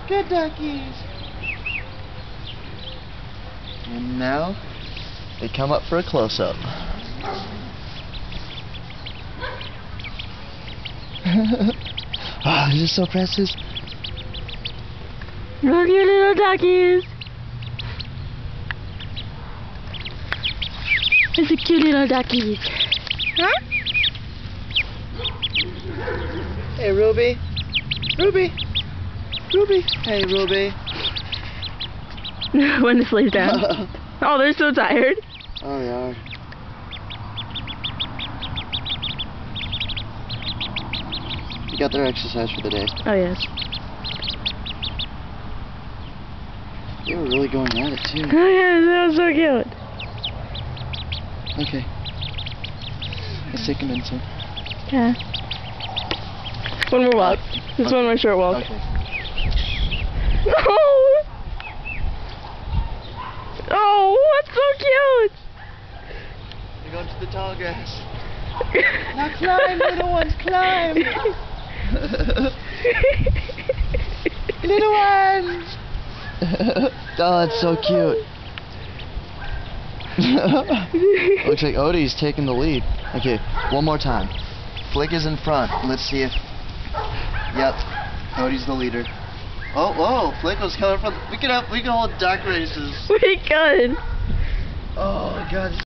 Good duckies. And now they come up for a close-up. Oh, these are so precious. Look, your little duckies. It's a cute little duckies. Huh? Hey, Ruby. Ruby. Ruby. Hey, Ruby. When it lays down. Oh, they're so tired. Oh, they are. You got their exercise for the day. Oh, yes. They were really going at it, too. Oh, yes, that was so cute. Okay. Let's take them in some. Yeah. One more walk. Just one more short walk. Okay. Oh! Oh, that's so cute! We're going to the tall grass. Now climb, little ones, climb! Little ones! Oh, that's so cute. Looks like Odie's taking the lead. Okay, one more time. Flick is in front. Let's see if... Yep, Odie's the leader. Oh, whoa, Flick was coming from... We can hold duck races. We could. Oh, God.